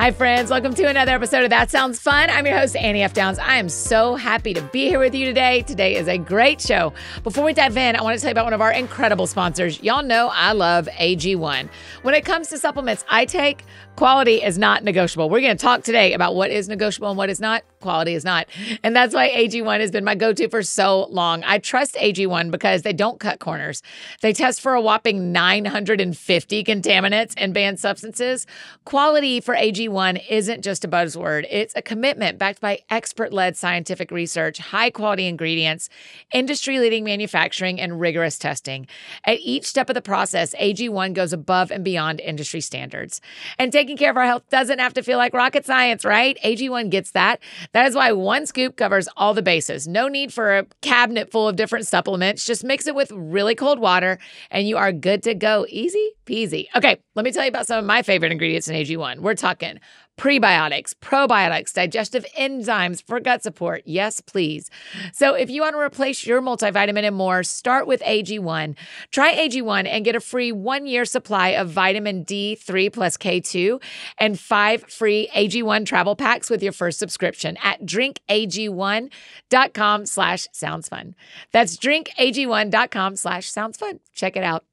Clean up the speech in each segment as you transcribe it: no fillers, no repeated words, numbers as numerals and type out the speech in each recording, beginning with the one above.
Hi, friends. Welcome to another episode of That Sounds Fun. I'm your host, Annie F. Downs. I am so happy to be here with you today. Today is a great show. Before we dive in, I want to tell you about one of our incredible sponsors. Y'all know I love AG1. When it comes to supplements I take, quality is not negotiable. We're going to talk today about what is negotiable and what is not. Quality is not. And that's why AG1 has been my go-to for so long. I trust AG1 because they don't cut corners. They test for a whopping 950 contaminants and banned substances. Quality for AG1 isn't just a buzzword. It's a commitment backed by expert-led scientific research, high-quality ingredients, industry-leading manufacturing, and rigorous testing. At each step of the process, AG1 goes above and beyond industry standards. And taking care of our health doesn't have to feel like rocket science, right? AG1 gets that. That is why one scoop covers all the bases. No need for a cabinet full of different supplements. Just mix it with really cold water and you are good to go. Easy peasy. Okay, let me tell you about some of my favorite ingredients in AG1. We're talking prebiotics, probiotics, digestive enzymes for gut support. Yes, please. So if you want to replace your multivitamin and more, start with AG1. Try AG1 and get a free 1-year supply of vitamin D3+K2 and 5 free AG1 travel packs with your first subscription at drinkag1.com/soundsfun. That's drinkag1.com/soundsfun. Check it out.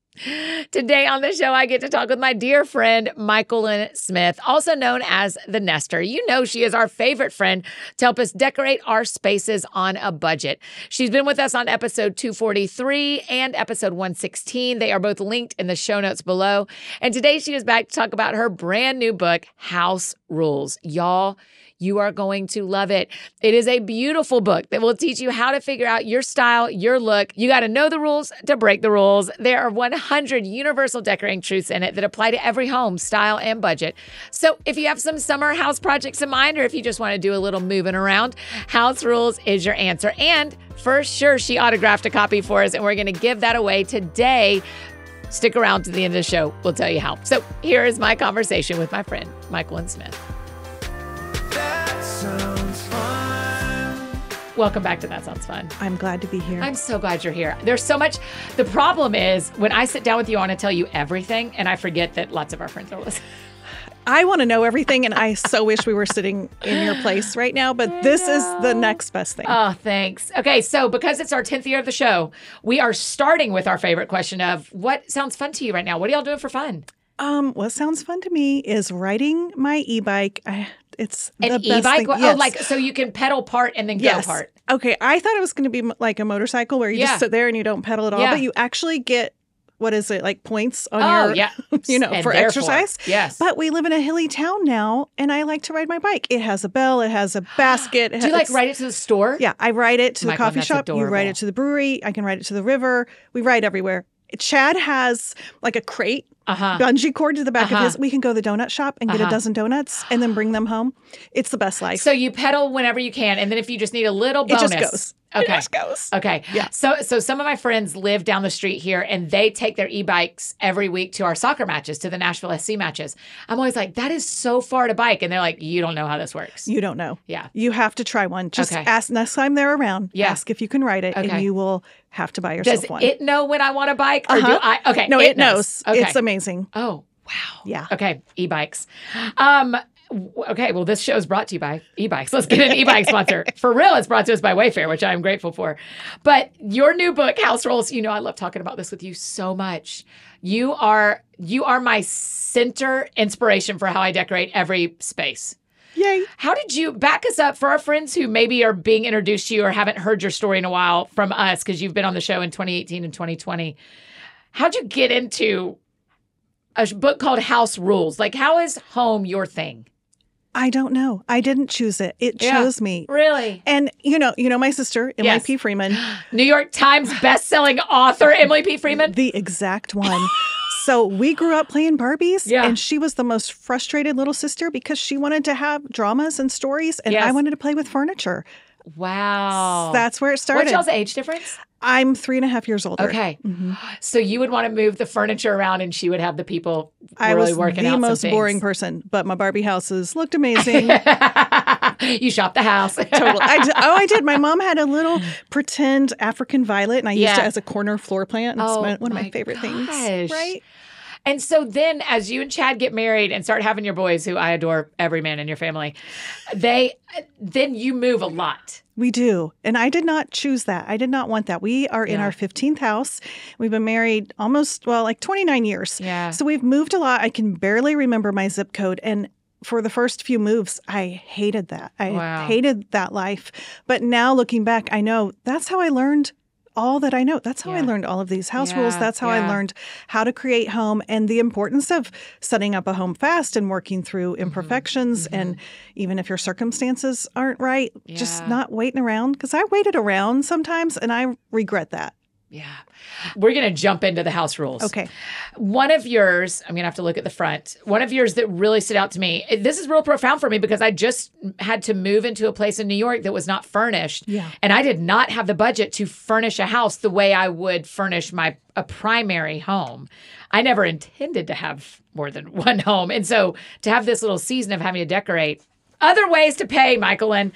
Today on the show, I get to talk with my dear friend, Myquillyn Smith, also known as the Nester. You know she is our favorite friend to help us decorate our spaces on a budget. She's been with us on episode 243 and episode 116. They are both linked in the show notes below. And today she is back to talk about her brand new book, House Rules. Y'all, you are going to love it. It is a beautiful book that will teach you how to figure out your style, your look. You got to know the rules to break the rules. There are 100 universal decorating truths in it that apply to every home, style, and budget. So if you have some summer house projects in mind, or if you just want to do a little moving around, House Rules is your answer. And for sure, she autographed a copy for us, and we're going to give that away today. Stick around to the end of the show. We'll tell you how. So here is my conversation with my friend, Myquillyn Smith. That sounds fun. Welcome back to That Sounds Fun. I'm glad to be here. I'm so glad you're here. There's so much. The problem is when I sit down with you, I want to tell you everything, and I forget that lots of our friends are listening. I want to know everything, and I so wish we were sitting in your place right now, but this is the next best thing. Oh, thanks. Okay, so because it's our 10th year of the show, we are starting with our favorite question of what sounds fun to you right now? What are y'all doing for fun? What sounds fun to me is riding my e-bike. It's the An best e-bike? thing. Oh, Yes. like so you can pedal part and then go Yes. part. Okay, I thought it was going to be like a motorcycle where you Yeah. just sit there and you don't pedal at all, Yeah. but you actually get, what is it, like points on Oh, your, yeah. And for therefore, exercise. yes. But we live in a hilly town now, and I like to ride my bike. It has a bell. It has a basket. Do you like ride it to the store? Yeah, I ride it to the Myquillyn, coffee that's shop. You adorable. ride it to the brewery. I can ride it to the river. We ride everywhere. Chad has like a crate, bungee cord to the back of his. We can go to the donut shop and get a dozen donuts and then bring them home. It's the best life. So you pedal whenever you can, and then if you just need a little It bonus. just goes. Okay. It just goes. Okay. Yeah. So some of my friends live down the street here, and they take their e-bikes every week to our soccer matches, to the Nashville SC matches. I'm always like, that is so far to bike. And they're like, you don't know how this works. You don't know. Yeah. You have to try one. Just Okay. ask next time they're around. Yeah. Ask if you can ride it, Okay. and you will have to buy yourself Does one. it know when I want a bike? Or do I? Okay. No, it knows. Okay. It's amazing. Oh, wow. Yeah. Okay. E-bikes. Okay, well, this show is brought to you by e-bikes. Let's get an e-bike sponsor. For real, it's brought to us by Wayfair, which I'm grateful for. But your new book, House Rules, you know I love talking about this with you so much. You are my center inspiration for how I decorate every space. Yay. How did you back us up for our friends who maybe are being introduced to you or haven't heard your story in a while from us because you've been on the show in 2018 and 2020? How'd you get into a book called House Rules? Like, how is home your thing? I don't know. I didn't choose it. It chose me. Really? And you know my sister, Emily Yes. P. Freeman. New York Times bestselling author Emily P. Freeman? The exact one. So we grew up playing Barbies, Yeah. and she was the most frustrated little sister because she wanted to have dramas and stories, and Yes. I wanted to play with furniture. Wow. That's where it started. What's y'all's age difference? I'm 3.5 years older. Okay. So you would want to move the furniture around and she would have the people I really was working out the some most things. boring person, but my Barbie houses looked amazing. You shopped the house. Totally. I did. My mom had a little pretend African violet, and I used Yeah. it as a corner floor plant. It's Oh, one of my my favorite gosh. things. Right? And so then as you and Chad get married and start having your boys, who I adore every man in your family, then you move a lot. We do. And I did not choose that. I did not want that. We are in our 15th house. We've been married almost, like 29 years. Yeah. So we've moved a lot. I can barely remember my zip code. And for the first few moves, I hated that. I hated that life. But now looking back, I know that's how I learned all that I know. That's how I learned all of these house rules. That's how I learned how to create home and the importance of setting up a home fast and working through imperfections. And even if your circumstances aren't right, just not waiting around. Because I waited around sometimes and I regret that. Yeah. We're going to jump into the house rules. Okay. One of yours, I'm going to have to look at the front. One of yours that really stood out to me. This is real profound for me because I just had to move into a place in New York that was not furnished. Yeah. And I did not have the budget to furnish a house the way I would furnish a primary home. I never intended to have more than one home. And so to have this little season of having to decorate, other ways to pay, Myquillyn,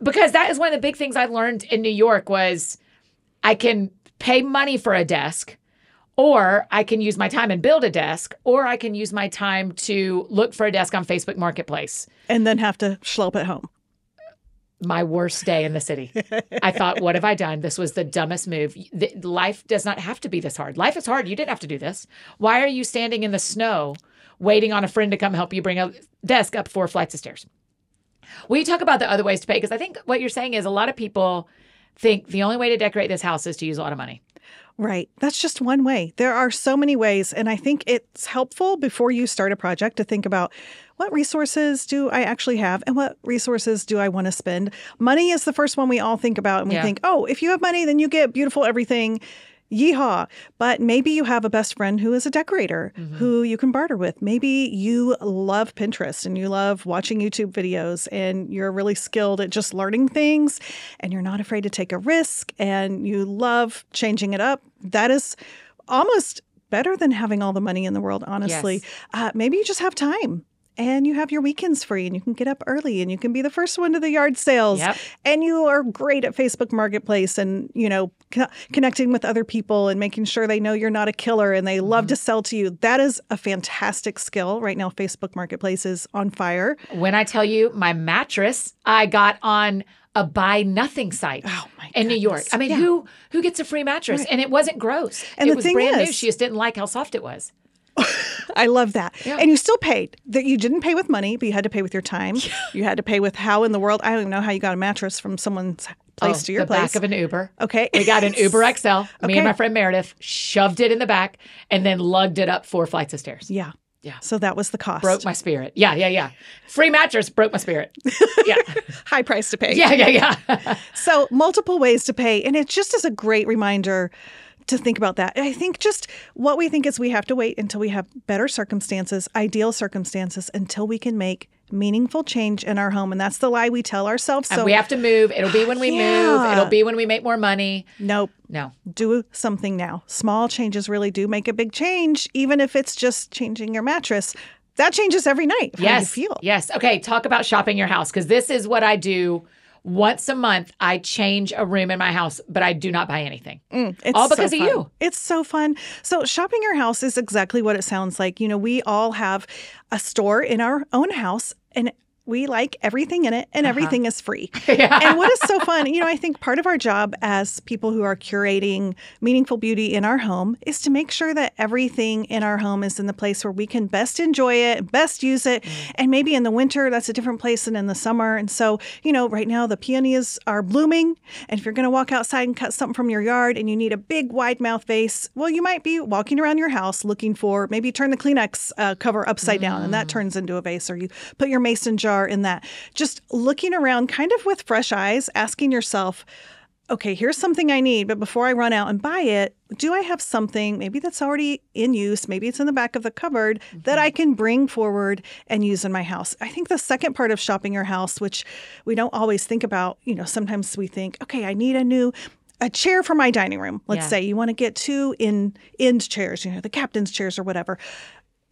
because that is one of the big things I learned in New York was I can pay money for a desk, or I can use my time and build a desk, or I can use my time to look for a desk on Facebook Marketplace. And then have to schlepp at home. My worst day in the city. I thought, what have I done? This was the dumbest move. Life does not have to be this hard. Life is hard. You didn't have to do this. Why are you standing in the snow waiting on a friend to come help you bring a desk up 4 flights of stairs? Will you talk about the other ways to pay? Because I think what you're saying is a lot of people think the only way to decorate this house is to use a lot of money. Right. That's just one way. There are so many ways. And I think it's helpful before you start a project to think about what resources do I actually have and what resources do I want to spend? Money is the first one we all think about. And we think, oh, if you have money, then you get beautiful everything. Yeehaw. But maybe you have a best friend who is a decorator who you can barter with. Maybe you love Pinterest and you love watching YouTube videos and you're really skilled at just learning things and you're not afraid to take a risk and you love changing it up. That is almost better than having all the money in the world, honestly. Yes. Maybe you just have time. And you have your weekends free and you can get up early and you can be the first one to the yard sales. Yep. And you are great at Facebook Marketplace and, connecting with other people and making sure they know you're not a killer and they love to sell to you. That is a fantastic skill. Right now, Facebook Marketplace is on fire. When I tell you my mattress, I got on a buy nothing site in New York. I mean, who gets a free mattress? Right. And it wasn't gross. And it was brand new. She just didn't like how soft it was. I love that. Yeah. And you still paid. That you didn't pay with money, but you had to pay with your time. Yeah. You had to pay with how in the world. I don't even know how you got a mattress from someone's place to your the place. Back of an Uber. Okay. We got an Uber XL. Me and my friend Meredith shoved it in the back and then lugged it up 4 flights of stairs. Yeah. Yeah. So that was the cost. Broke my spirit. Yeah. Free mattress broke my spirit. Yeah. High price to pay. Yeah. So multiple ways to pay. And it just is a great reminder to think about that. I think just what we think is we have to wait until we have better circumstances, ideal circumstances, until we can make meaningful change in our home. And that's the lie we tell ourselves. So and we have to move. It'll be when we move. It'll be when we make more money. Nope. No. Do something now. Small changes really do make a big change, even if it's just changing your mattress. That changes every night. How you feel. Yes. Okay. Talk about shopping your house, because this is what I do. Once a month, I change a room in my house, but I do not buy anything. All because of you. It's so fun. So shopping your house is exactly what it sounds like. We all have a store in our own house and we like everything in it and everything is free. And what is so fun, I think part of our job as people who are curating meaningful beauty in our home is to make sure that everything in our home is in the place where we can best enjoy it, best use it. And maybe in the winter, that's a different place than in the summer. And so, right now the peonies are blooming. And if you're going to walk outside and cut something from your yard and you need a big wide mouth vase, well, you might be walking around your house looking for, maybe turn the Kleenex cover upside down and that turns into a vase, or you put your mason jar in that. Just looking around kind of with fresh eyes, asking yourself, okay, here's something I need, but before I run out and buy it, do I have something maybe that's already in use, maybe it's in the back of the cupboard that I can bring forward and use in my house? I think the second part of shopping your house, which we don't always think about, sometimes we think, okay, I need a chair for my dining room. Let's say you want to get 2 end chairs, the captain's chairs or whatever.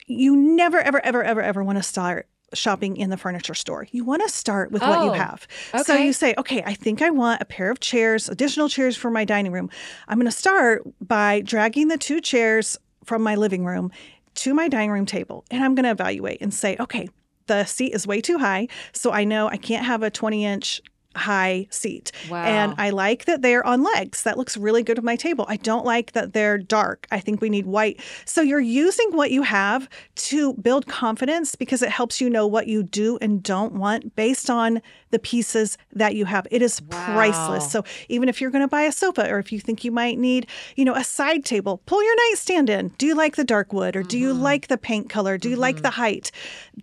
You never, ever, ever, ever, ever want to start shopping in the furniture store. You want to start with what you have. Okay. So you say, okay, I think I want a pair of chairs, additional chairs for my dining room. I'm going to start by dragging the 2 chairs from my living room to my dining room table and I'm going to evaluate and say, okay, the seat is way too high. So I know I can't have a 20-inch high seat. Wow. And I like that they're on legs. That looks really good with my table. I don't like that they're dark. I think we need white. So you're using what you have to build confidence because it helps you know what you do and don't want based on the pieces that you have. It is priceless. So even if you're going to buy a sofa or if you think you might need, a side table, pull your nightstand in. Do you like the dark wood or do you like the paint color? Do you like the height?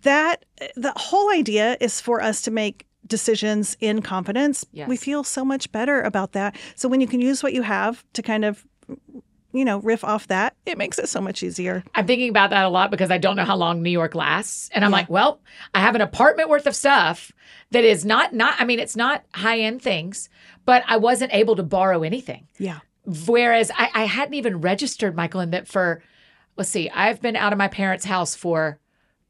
The whole idea is for us to make decisions in confidence. Yes. We feel so much better about that. So when you can use what you have to kind of, riff off that, it makes it so much easier. I'm thinking about that a lot because I don't know how long New York lasts. And I'm like, well, I have an apartment worth of stuff that is it's not high-end things, but I wasn't able to borrow anything. Yeah. Whereas I hadn't even registered, Myquillyn, that I've been out of my parents' house for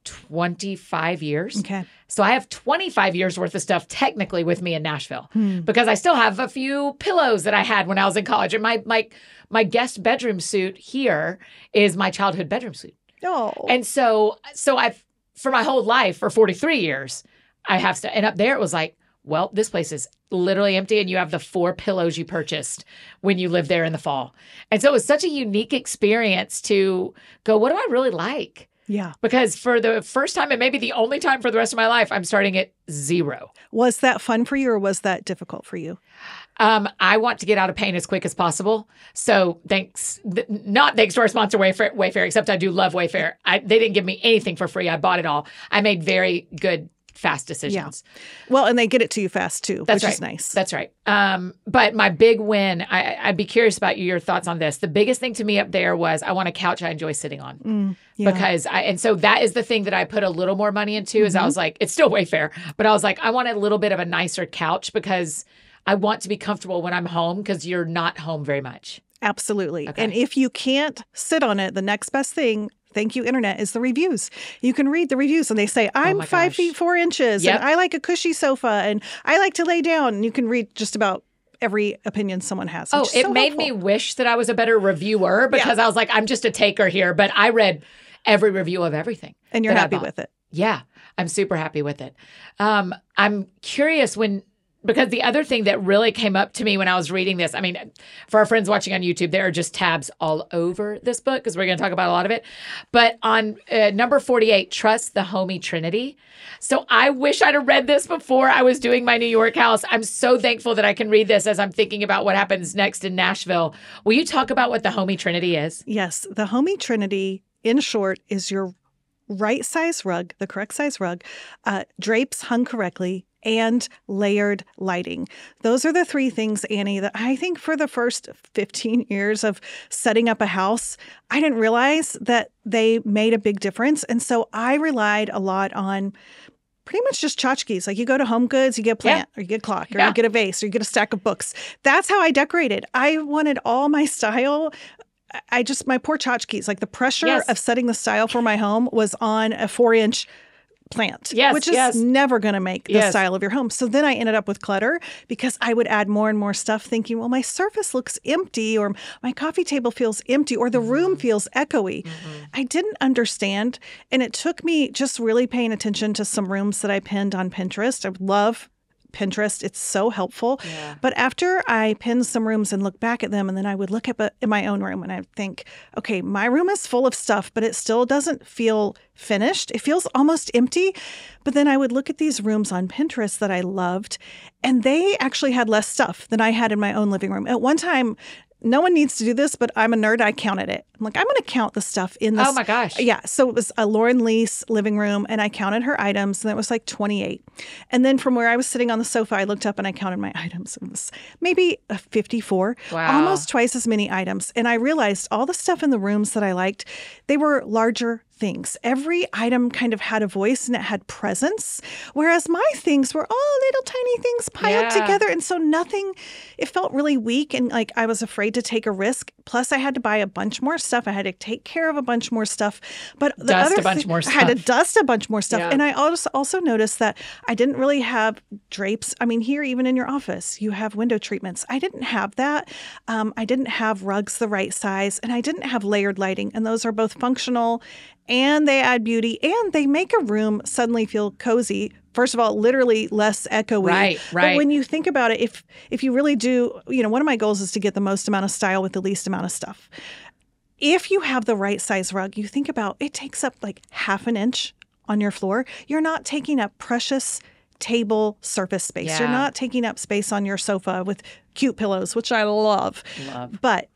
25 years. Okay. So I have 25 years worth of stuff technically with me in Nashville because I still have a few pillows that I had when I was in college. And my guest bedroom suite here is my childhood bedroom suite. Oh. And so I've, for my whole life, for 43 years, I have stuff. And up there it was like, well, this place is literally empty and you have the 4 pillows you purchased when you lived there in the fall. And so it was such a unique experience to go, what do I really like? Yeah. Because for the first time and maybe the only time for the rest of my life, I'm starting at 0. Was that fun for you or was that difficult for you? I want to get out of pain as quick as possible. So not thanks to our sponsor Wayfair, except I do love Wayfair. They didn't give me anything for free. I bought it all. I made very good, fast decisions. Yeah. Well, and they get it to you fast too, which is nice. That's right. But my big win, I'd be curious about your thoughts on this. The biggest thing to me up there was I want a couch I enjoy sitting on. Because so that is the thing that I put a little more money into is I was like, it's still Wayfair, but I was like, I want a little bit of a nicer couch because I want to be comfortable when I'm home because you're not home very much. Absolutely. Okay. And if you can't sit on it, the next best thing, thank you, Internet, is the reviews. You can read the reviews and they say, I'm 5 feet 4 inches and I like a cushy sofa and I like to lay down. And you can read just about every opinion someone has. It made me wish that I was a better reviewer because I was like, I'm just a taker here. But I read every review of everything. And you're happy with it. Yeah, I'm super happy with it. I'm curious because the other thing that really came up to me when I was reading this, for our friends watching on YouTube, there are just tabs all over this book because we're going to talk about a lot of it. But on number 48, Trust the Homey Trinity. So I wish I'd have read this before I was doing my New York house. I'm so thankful that I can read this as I'm thinking about what happens next in Nashville. Will you talk about what the Homey Trinity is? Yes. The Homey Trinity, in short, is your right size rug, the correct size rug, drapes hung correctly, and layered lighting. Those are the 3 things, Annie, that I think for the first 15 years of setting up a house, I didn't realize that they made a big difference. And so I relied a lot on pretty much just tchotchkes. Like you go to Home Goods, you get a plant or you get a clock or you get a vase or you get a stack of books. That's how I decorated. I wanted all my style. My poor tchotchkes, like the pressure of setting the style for my home was on a 4-inch plant, which is never going to make the style of your home. So then I ended up with clutter because I would add more and more stuff thinking, well, my surface looks empty or my coffee table feels empty or the room feels echoey. I didn't understand. And it took me just really paying attention to some rooms that I pinned on Pinterest. I love Pinterest. It's so helpful. Yeah. But after I pinned some rooms and look back at them, and then I would look at in my own room and I think, okay, my room is full of stuff, but it still doesn't feel finished. It feels almost empty. But then I would look at these rooms on Pinterest that I loved, and they actually had less stuff than I had in my own living room. At one time, no one needs to do this, but I'm a nerd. I counted it. I'm like, I'm going to count the stuff in this. Oh my gosh. Yeah. So it was a Lauren Lease living room and I counted her items and it was like 28. And then from where I was sitting on the sofa, I looked up and I counted my items. It was maybe 54, almost twice as many items. And I realized all the stuff in the rooms that I liked, they were larger things. Every item kind of had a voice and it had presence, whereas my things were all little many things piled together. And so it felt really weak. And like I was afraid to take a risk. Plus, I had to buy a bunch more stuff. I had to take care of a bunch more stuff. But I had to dust a bunch more stuff. Yeah. And I also noticed that I didn't really have drapes. I mean, here, even in your office, you have window treatments. I didn't have that. I didn't have rugs the right size. And I didn't have layered lighting. And those are both functional and they add beauty and they make a room suddenly feel cozy. First of all, literally less echoey. Right. But when you think about it, if you really do, one of my goals is to get the most amount of style with the least amount of stuff. If you have the right size rug, you think about it takes up like half an inch on your floor. You're not taking up precious table surface space. Yeah. You're not taking up space on your sofa with cute pillows, which I love. But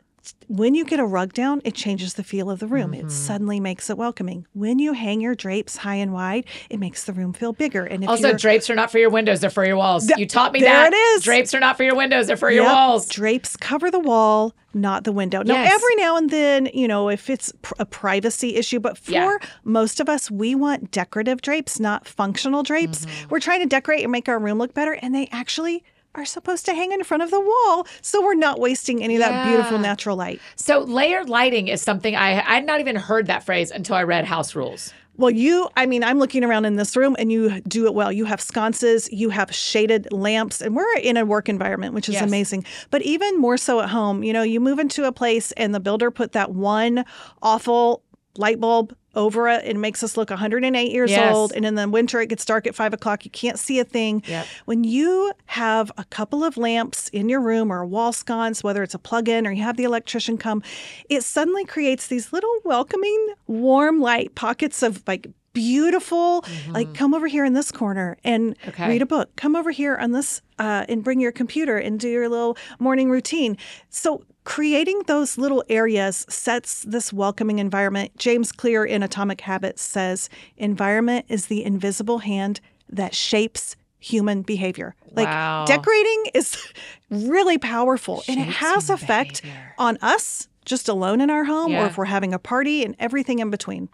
when you get a rug down, it changes the feel of the room. It suddenly makes it welcoming. When you hang your drapes high and wide, it makes the room feel bigger. And if drapes are not for your windows, they're for your walls. You taught me that. There it is. Drapes are not for your windows, they're for your walls. Drapes cover the wall, not the window. Now, every now and then, if it's a privacy issue, but for most of us, we want decorative drapes, not functional drapes. We're trying to decorate and make our room look better, and they actually are supposed to hang in front of the wall, so we're not wasting any of that beautiful natural light. So layered lighting is something I'd not even heard that phrase until I read House Rules. Well, I'm looking around in this room and you do it well. You have sconces, you have shaded lamps, and we're in a work environment, which is amazing. But even more so at home, you move into a place and the builder put that one awful light bulb over it. It makes us look 108 years old. And in the winter, it gets dark at 5 o'clock. You can't see a thing. Yep. When you have a couple of lamps in your room or a wall sconce, whether it's a plug-in or you have the electrician come, it suddenly creates these little welcoming, warm light pockets of like beautiful, like come over here in this corner and read a book. Come over here on this and bring your computer and do your little morning routine. So creating those little areas sets this welcoming environment. James Clear in Atomic Habits says, environment is the invisible hand that shapes human behavior. Like decorating is really powerful and it has effect on us just alone in our home or if we're having a party and everything in between.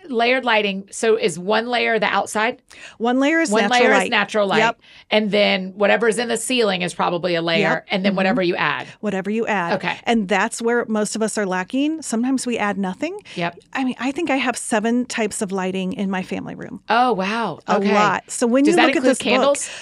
Layered lighting. So is one layer the outside? One layer is natural light. Yep. And then whatever is in the ceiling is probably a layer. Yep. And then whatever you add. Whatever you add. Okay. And that's where most of us are lacking. Sometimes we add nothing. Yep. I mean, I think I have 7 types of lighting in my family room. Oh, wow. Okay. A lot. So when you look at this candles? book,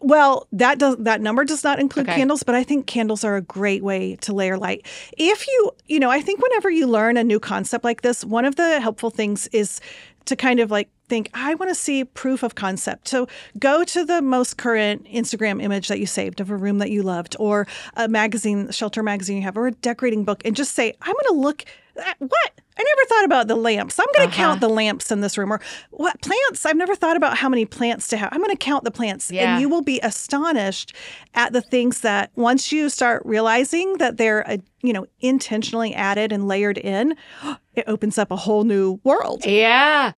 well, that number does not include candles, but I think candles are a great way to layer light. If I think whenever you learn a new concept like this, one of the helpful things is to kind of like think, I want to see proof of concept. So go to the most current Instagram image that you saved of a room that you loved or a magazine, shelter magazine you have, or a decorating book and just say, I'm going to look at what? I never thought about the lamps. I'm going to count the lamps in this room. Or what plants? I've never thought about how many plants to have. I'm going to count the plants. Yeah. And you will be astonished at the things that once you start realizing that they're, intentionally added and layered in, it opens up a whole new world. Yeah.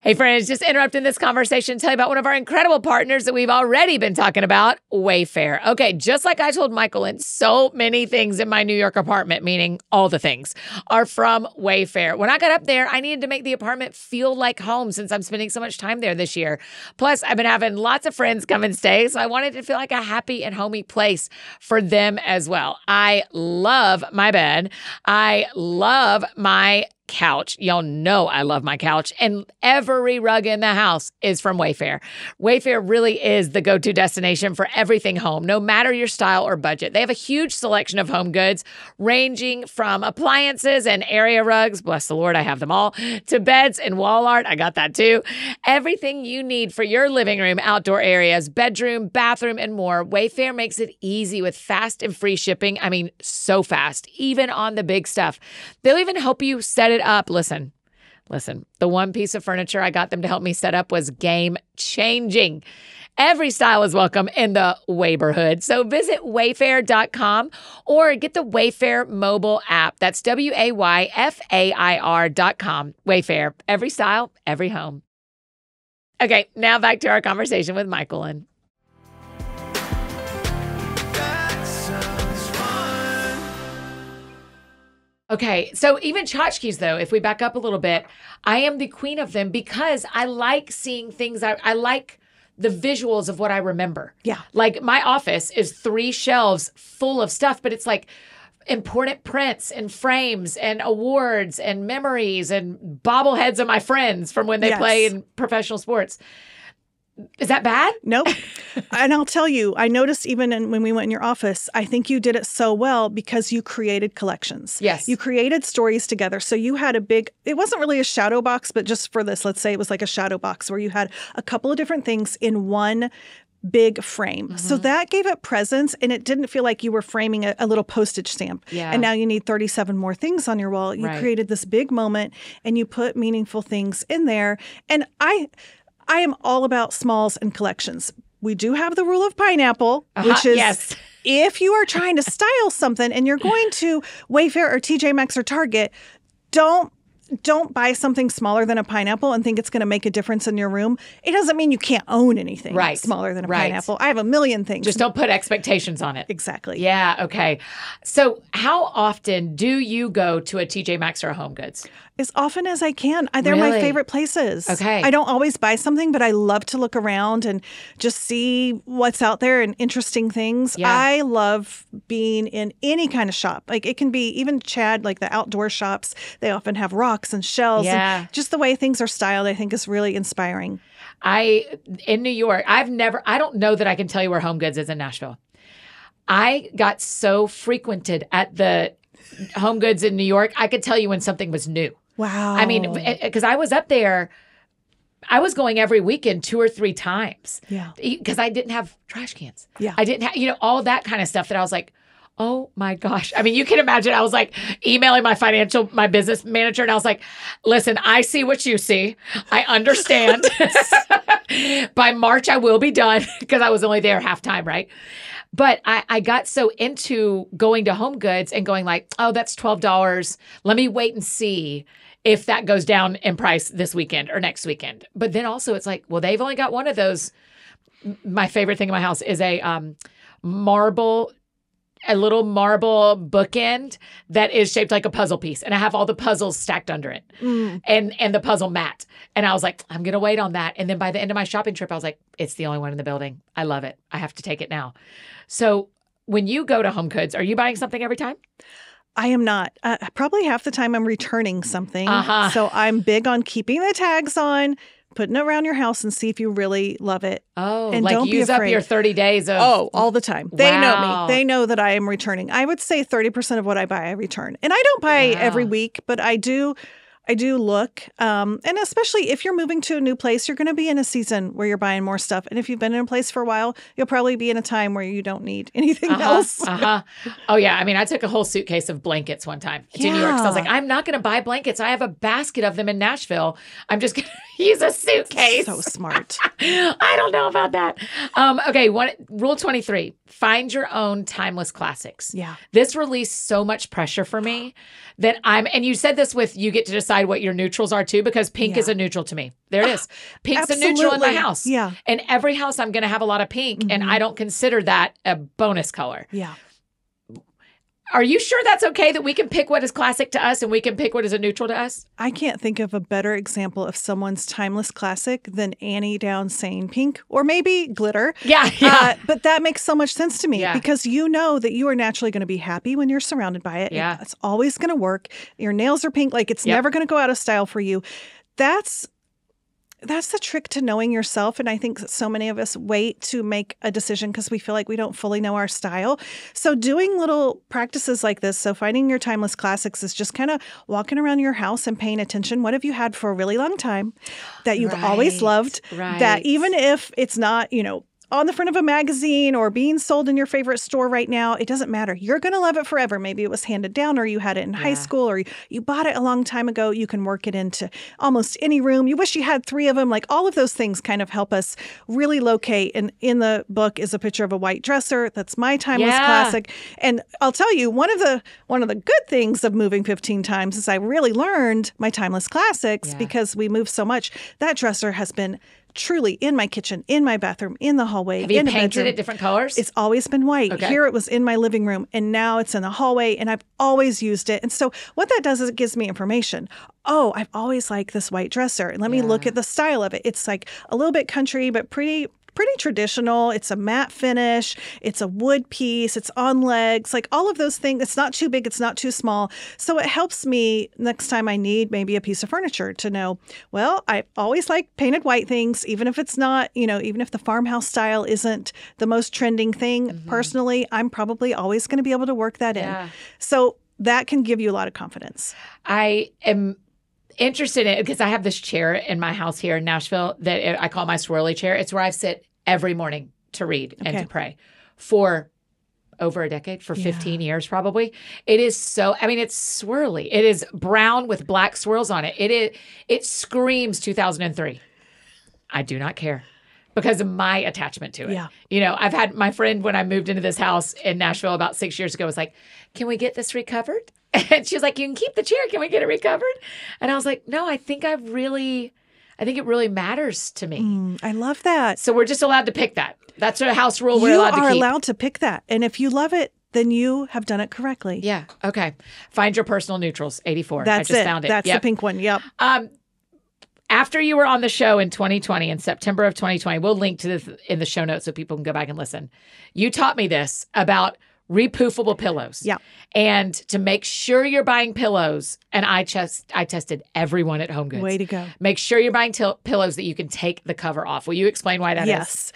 Hey friends, just interrupting this conversation to tell you about one of our incredible partners that we've already been talking about, Wayfair. Okay, just like I told Myquillyn, so many things in my New York apartment, meaning all the things, are from Wayfair. When I got up there, I needed to make the apartment feel like home since I'm spending so much time there this year. Plus, I've been having lots of friends come and stay, so I wanted to feel like a happy and homey place for them as well. I love my bed. I love my couch. Y'all know I love my couch, and every rug in the house is from Wayfair. Wayfair really is the go-to destination for everything home, no matter your style or budget. They have a huge selection of home goods, ranging from appliances and area rugs, bless the Lord, I have them all, to beds and wall art, I got that too. Everything you need for your living room, outdoor areas, bedroom, bathroom, and more. Wayfair makes it easy with fast and free shipping. I mean, so fast, even on the big stuff. They'll even help you set it up. Listen, the one piece of furniture I got them to help me set up was game changing. Every style is welcome in the Wayborhood. So visit wayfair.com or get the Wayfair mobile app. That's WAYFAIR.com. Wayfair, every style, every home. Okay, now back to our conversation with Myquillyn. Okay, so even tchotchkes, though, if we back up a little bit, I am the queen of them because I like seeing things. I like the visuals of what I remember. Yeah. Like my office is 3 shelves full of stuff, but it's like important prints and frames and awards and memories and bobbleheads of my friends from when they Yes. play in professional sports. Is that bad? Nope. And I'll tell you, I noticed even when we went in your office, I think you did it so well because you created collections. Yes. You created stories together. So you had it wasn't really a shadow box, but just for this, let's say it was like a shadow box where you had a couple of different things in one big frame. Mm-hmm. So that gave it presence and it didn't feel like you were framing a little postage stamp. Yeah. And now you need 37 more things on your wall. You Right. created this big moment and you put meaningful things in there. And I am all about smalls and collections. We do have the rule of pineapple, which is yes. if you are trying to style something and you're going to Wayfair or TJ Maxx or Target, don't buy something smaller than a pineapple and think it's going to make a difference in your room. It doesn't mean you can't own anything Right. smaller than a Right. pineapple. I have a million things. Just don't put expectations on it. Exactly. Yeah, okay. So how often do you go to a TJ Maxx or a Home Goods? As often as I can. They're my Really? favorite places. Okay. I don't always buy something, but I love to look around and just see what's out there and interesting things. Yeah. I love being in any kind of shop. Like it can be even Chad, like the outdoor shops. They often have rocks and shells. Yeah. And just the way things are styled, I think is really inspiring. In New York, I don't know that I can tell you where Home Goods is in Nashville. I got so frequented at the Home Goods in New York, I could tell you when something was new. Wow. I mean, because I was up there, I was going every weekend 2 or 3 times. Yeah. Because I didn't have trash cans. Yeah. I didn't have, all that kind of stuff that I was like, oh my gosh. I mean, you can imagine I was like emailing my business manager and I was like, listen, I see what you see. I understand. By March, I will be done because I was only there half time, right? But I got so into going to Home Goods and going like, oh, that's $12. Let me wait and see if that goes down in price this weekend or next weekend. But then also it's like, well, they've only got one of those. My favorite thing in my house is a little marble bookend that is shaped like a puzzle piece. And I have all the puzzles stacked under it and the puzzle mat. And I was like, I'm going to wait on that. And then by the end of my shopping trip, I was like, it's the only one in the building. I love it. I have to take it now. So when you go to Home Goods, are you buying something every time? I am not. Probably half the time I'm returning something. Uh-huh. So I'm big on keeping the tags on, putting it around your house and see if you really love it. Oh, and like don't be use up afraid. your 30 days of... Oh, all the time. They Wow. know me. They know that I am returning. I would say 30% of what I buy, I return. And I don't buy Wow. every week, but I do look. And especially if you're moving to a new place, you're going to be in a season where you're buying more stuff. And if you've been in a place for a while, you'll probably be in a time where you don't need anything else. Oh, yeah. I mean, I took a whole suitcase of blankets one time to New York. So I was like, I'm not going to buy blankets. I have a basket of them in Nashville. I'm just going to use a suitcase. So smart. I don't know about that. Okay, rule 23, find your own timeless classics. Yeah. This released so much pressure for me that and you said this with, you get to decide what your neutrals are too, because pink is a neutral to me. There it is. Pink's a neutral in my Absolutely. house. Yeah. And every house I'm going to have a lot of pink, and I don't consider that a bonus color. Yeah. Are you sure that's okay that we can pick what is classic to us and we can pick what is a neutral to us? I can't think of a better example of someone's timeless classic than Annie Down saying pink or maybe glitter. Yeah. But that makes so much sense to me Yeah. because you know that you are naturally going to be happy when you're surrounded by it. Yeah. It's always going to work. Your nails are pink. Like it's Yep. never going to go out of style for you. That's the trick to knowing yourself. And I think so many of us wait to make a decision because we feel like we don't fully know our style. So doing little practices like this, so finding your timeless classics is just kind of walking around your house and paying attention. What have you had for a really long time that you've always loved? Right. That even if it's not, on the front of a magazine or being sold in your favorite store right now, it doesn't matter. You're going to love it forever. Maybe it was handed down or you had it in high school or you bought it a long time ago. You can work it into almost any room. You wish you had 3 of them. Like all of those things kind of help us really locate. And in the book is a picture of a white dresser. That's my timeless classic. And I'll tell you, one of the good things of moving 15 times is I really learned my timeless classics because we move so much. That dresser has been truly in my kitchen, in my bathroom, in the hallway, Have you in the painted bedroom. it different colors? It's always been white. Okay. Here it was in my living room, and now it's in the hallway, and I've always used it. And so what that does is it gives me information. Oh, I've always liked this white dresser. And let me look at the style of it. It's like a little bit country, but pretty traditional. It's a matte finish. It's a wood piece. It's on legs, like all of those things. It's not too big. It's not too small. So it helps me next time I need maybe a piece of furniture to know, well, I always like painted white things, even if it's not, even if the farmhouse style isn't the most trending thing. Personally, I'm probably always going to be able to work that in. So that can give you a lot of confidence. I am interested in it because I have this chair in my house here in Nashville that I call my swirly chair. It's where I sit every morning to read and to pray for over a decade, for 15 years probably. It is so, it's swirly. It is brown with black swirls on it. It screams 2003. I do not care because of my attachment to it. Yeah. I've had my friend when I moved into this house in Nashville about 6 years ago was like, can we get this recovered? And she was like, you can keep the chair. Can we get it recovered? And I was like, no, I think it really matters to me. I love that. So we're just allowed to pick that. That's a house rule we're allowed to keep. You are allowed to pick that. And if you love it, then you have done it correctly. Yeah. Okay. Find your personal neutrals, 84. That's I just found it. That's the pink one. Yep. After you were on the show in 2020, in September of 2020, we'll link to this in the show notes so people can go back and listen. You taught me this about repoofable pillows. Yeah. And to make sure you're buying pillows, and I tested everyone at HomeGoods. Way to go. Make sure you're buying pillows that you can take the cover off. Will you explain why that is? Yes.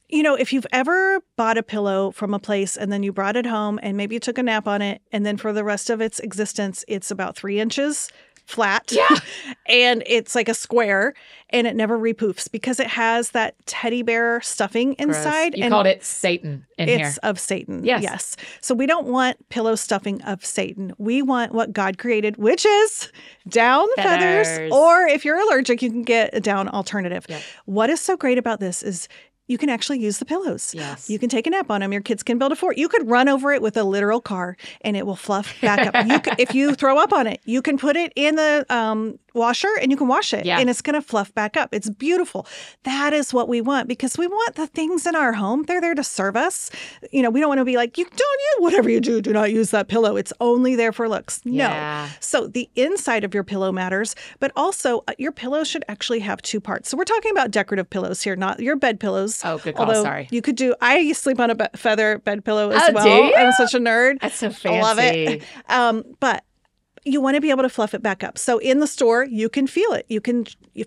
If you've ever bought a pillow from a place and then you brought it home and maybe you took a nap on it, and then for the rest of its existence, it's about 3 inches flat. Yeah. And it's like a square, and it never repoofs because it has that teddy bear stuffing inside. You called it Satan in here. It's of Satan. Yes. So we don't want pillow stuffing of Satan. We want what God created, which is down feathers. Or if you're allergic, you can get a down alternative. Yep. What is so great about this is you can actually use the pillows. Yes. You can take a nap on them. Your kids can build a fort. You could run over it with a literal car and it will fluff back up. If you throw up on it, you can put it in the washer and you can wash it and it's going to fluff back up. It's beautiful. That is what we want because we want the things in our home. They're there to serve us. We don't want to be like, you don't use whatever you do not use that pillow. It's only there for looks. Yeah. No. So the inside of your pillow matters, but also your pillow should actually have 2 parts. So we're talking about decorative pillows here, not your bed pillows. Oh, good call. Although Sorry. You could do, I sleep on a feather bed pillow as well. Do you? I'm such a nerd. That's so fancy. I love it. But you want to be able to fluff it back up. So in the store, you can feel it. You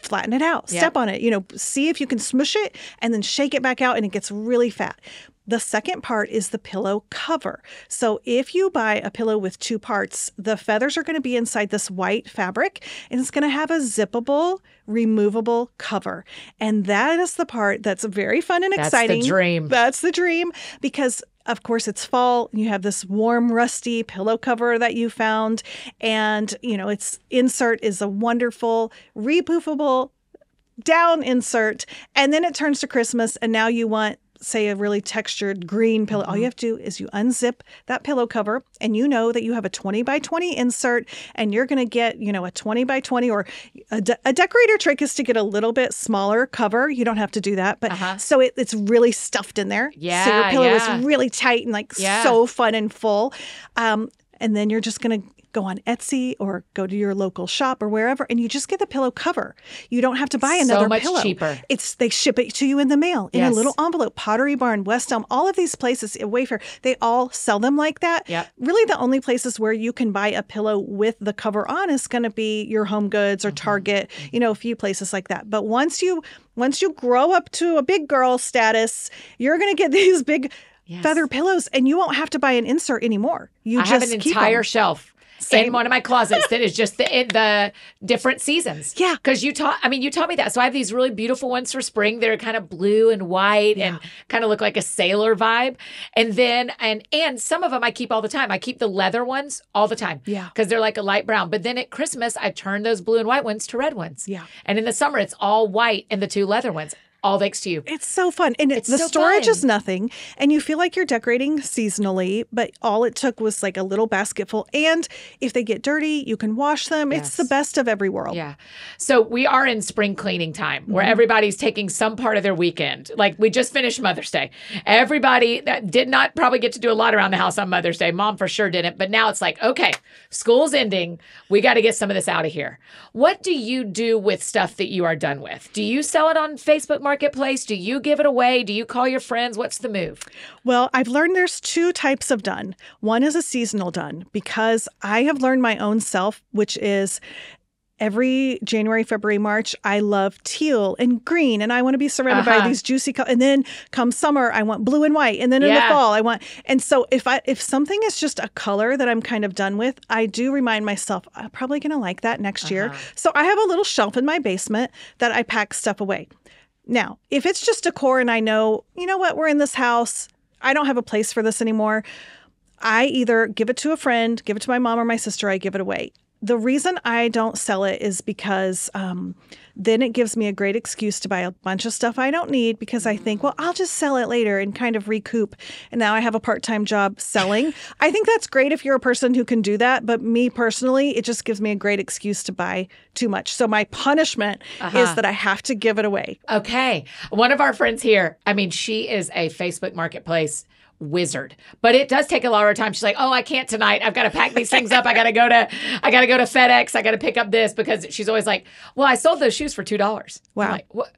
flatten it out, step on it, see if you can smush it and then shake it back out and it gets really fat. The second part is the pillow cover. So if you buy a pillow with 2 parts, the feathers are going to be inside this white fabric and it's going to have a zippable, removable cover. And that is the part that's very fun and exciting. That's the dream. That's the dream because of course, it's fall. You have this warm, rusty pillow cover that you found. And, its insert is a wonderful, repoofable down insert. And then it turns to Christmas. And now you want, say, a really textured green pillow. All you have to do is you unzip that pillow cover and you know that you have a 20 by 20 insert and you're going to get, a 20 by 20 or a decorator trick is to get a little bit smaller cover. You don't have to do that. But so it's really stuffed in there. Yeah. So your pillow is really tight and so fun and full. And then you're just going to go on Etsy or go to your local shop or wherever, and you just get the pillow cover. You don't have to buy another pillow. So much cheaper. They ship it to you in the mail in a little envelope. Pottery Barn, West Elm, all of these places, Wayfair, they all sell them like that. Yep. Really, the only places where you can buy a pillow with the cover on is going to be your HomeGoods or Target. A few places like that. But once you grow up to a big girl status, you're going to get these big feather pillows, and you won't have to buy an insert anymore. I have an entire shelf in one of my closets that is just the different seasons. Yeah. Because you taught me that. So I have these really beautiful ones for spring that are kind of blue and white and kind of look like a sailor vibe. And then, and some of them I keep all the time. I keep the leather ones all the time. Yeah. Because they're like a light brown. But then at Christmas, I turn those blue and white ones to red ones. Yeah. And in the summer, it's all white and the 2 leather ones. all thanks to you. It's so fun. And It's the so storage fun. is nothing. And you feel like you're decorating seasonally, but all it took was like a little basketful. And if they get dirty, you can wash them. Yes. It's the best of every world. Yeah. So we are in spring cleaning time where everybody's taking some part of their weekend. Like we just finished Mother's Day. Everybody that did not probably get to do a lot around the house on Mother's Day. Mom for sure didn't. But now it's like, okay, school's ending. We got to get some of this out of here. What do you do with stuff that you are done with? Do you sell it on Facebook Marketplace? Do you give it away? Do you call your friends? What's the move? Well, I've learned there's two types of done. One is a seasonal done because I have learned my own self, which is every January, February, March, I love teal and green, and I want to be surrounded by these juicy colors. And then come summer, I want blue and white. And then in the fall, I want. And so if something is just a color that I'm kind of done with, I do remind myself, I'm probably going to like that next year. So I have a little shelf in my basement that I pack stuff away. Now, if it's just decor and I know, you know what, we're in this house, I don't have a place for this anymore, I either give it to a friend, give it to my mom or my sister, I give it away. The reason I don't sell it is because then it gives me a great excuse to buy a bunch of stuff I don't need because I think, well, I'll just sell it later and kind of recoup. And now I have a part-time job selling. I think that's great if you're a person who can do that. But me personally, it just gives me a great excuse to buy too much. So my punishment is that I have to give it away. Okay. One of our friends here, I mean, she is a Facebook Marketplace wizard, but it does take a lot of her time. She's like, oh, I can't tonight. I've got to pack these things up. I got to go to FedEx. I got to pick up this because she's always like, well, I sold those shoes for $2. Wow. I'm like, what?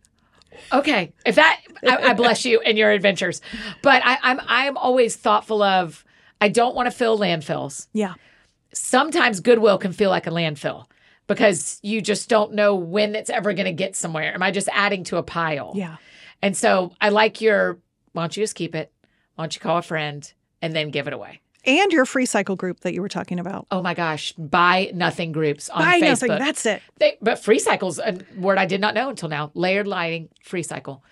Okay. If that, I bless you in your adventures, but I'm always thoughtful of, I don't want to fill landfills. Yeah. Sometimes Goodwill can feel like a landfill because you just don't know when it's ever going to get somewhere. Am I just adding to a pile? Yeah. And so I like why don't you just keep it? Why don't you call a friend and then give it away? And your free cycle group that you were talking about. Oh my gosh. Buy nothing groups on Buy Facebook. nothing. That's it. But free cycle's a word I did not know until now. Layered lighting, free cycle.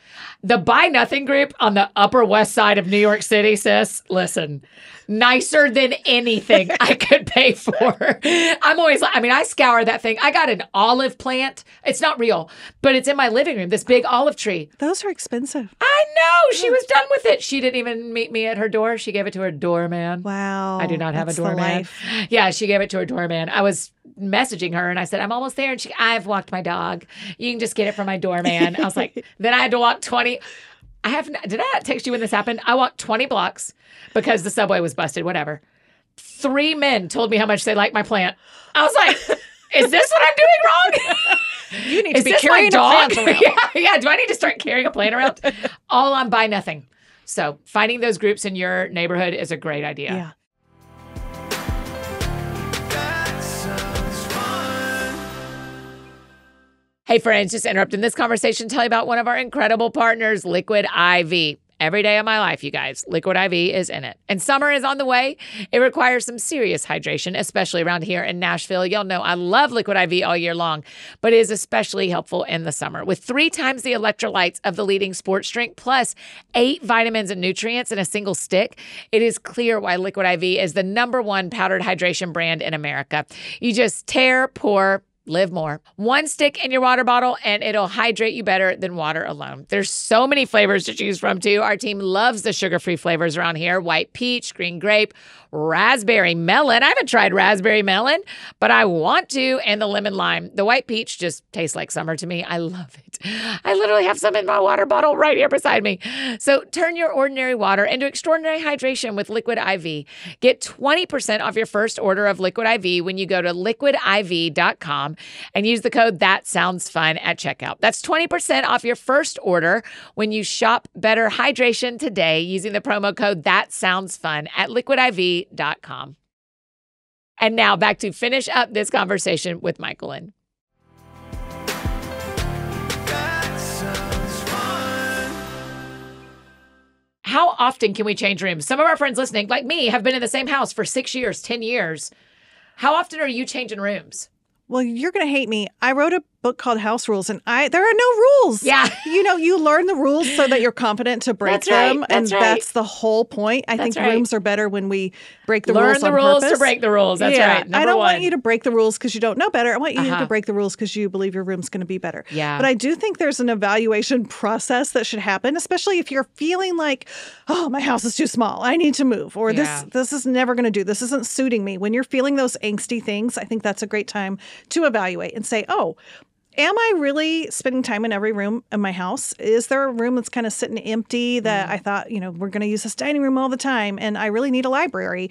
The buy nothing group on the Upper West Side of New York City, sis, listen, nicer than anything I could pay for. I'm always like, I mean, I scour that thing. I got an olive plant. It's not real, but it's in my living room, this big olive tree. Those are expensive. I know. She was done with it. She didn't even meet me at her door. She gave it to her doorman. Wow. I do not have that's a the doorman. life. Yeah, she gave it to her doorman. I was messaging her and I said, I'm almost there. And I've walked my dog. You can just get it from my doorman. I was like, then I had to walk 20. Did I text you when this happened? I walked 20 blocks because the subway was busted, whatever. 3 men told me how much they liked my plant. I was like, is this what I'm doing wrong? You need to Is be this carrying my dog? a plant around. yeah. Do I need to start carrying a plant around? All on buy nothing. So finding those groups in your neighborhood is a great idea. Yeah. That sounds fun. Hey friends, just interrupting this conversation to tell you about one of our incredible partners, Liquid IV. Every day of my life, you guys, Liquid IV is in it. And summer is on the way. It requires some serious hydration, especially around here in Nashville. Y'all know I love Liquid IV all year long, but it is especially helpful in the summer. With 3 times the electrolytes of the leading sports drink, plus 8 vitamins and nutrients in a single stick, it is clear why Liquid IV is the #1 powdered hydration brand in America. You just tear, pour, live more. 1 stick in your water bottle and it'll hydrate you better than water alone. There's so many flavors to choose from too. Our team loves the sugar-free flavors around here. White peach, green grape, raspberry melon. I haven't tried raspberry melon, but I want to. And the lemon lime. The white peach just tastes like summer to me. I love it. I literally have some in my water bottle right here beside me. So turn your ordinary water into extraordinary hydration with Liquid IV. Get 20% off your first order of Liquid IV when you go to liquidiv.com and use the code ThatSoundsFun at checkout. That's 20% off your first order when you shop Better Hydration today using the promo code ThatSoundsFun at liquidiv.com. And now back to finish up this conversation with Myquillyn. That sounds fun. How often can we change rooms? Some of our friends listening, like me, have been in the same house for 6 years, 10 years. How often are you changing rooms? Well, you're going to hate me. I wrote a book called House Rules, and there are no rules. Yeah. You learn the rules so that you're confident to break That's right. them. That's and right. that's the whole point. I think right. rooms are better when we break the Learn rules the on rules purpose. to break the rules. That's right. I don't Number want you to break the rules because you don't know better. I want you Uh-huh. to break the rules because you believe your room's going to be better. Yeah. But I do think there's an evaluation process that should happen, especially if you're feeling like, oh, my house is too small. I need to move. Or Yeah. this is never going to do. This isn't suiting me. When you're feeling those angsty things, I think that's a great time to evaluate and say, oh, am I really spending time in every room in my house? Is there a room that's kind of sitting empty that I thought, we're going to use this dining room all the time and I really need a library?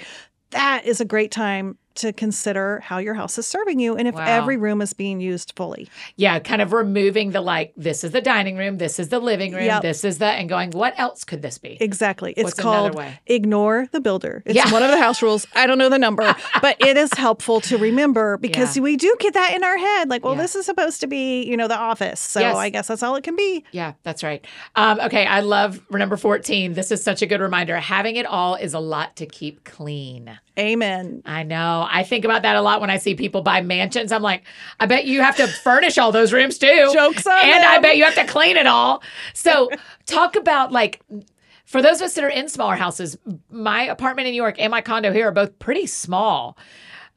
That is a great time to consider how your house is serving you and if Wow. every room is being used fully. Yeah, kind of removing this is the dining room, this is the living room, Yep. this is and going, what else could this be? Exactly. It's What's another called way? Ignore the Builder. It's Yeah. one of the house rules. I don't know the number, but it is helpful to remember because we do get that in our head. Like, well, Yeah. this is supposed to be, the office. So Yes. I guess that's all it can be. Yeah, that's right. Okay, I love number 14. This is such a good reminder. Having it all is a lot to keep clean. Amen. I know. I think about that a lot when I see people buy mansions. I'm like, I bet you have to furnish all those rooms too. Joke's on And I them. bet you have to clean it all. So talk about for those of us that are in smaller houses, my apartment in New York and my condo here are both pretty small.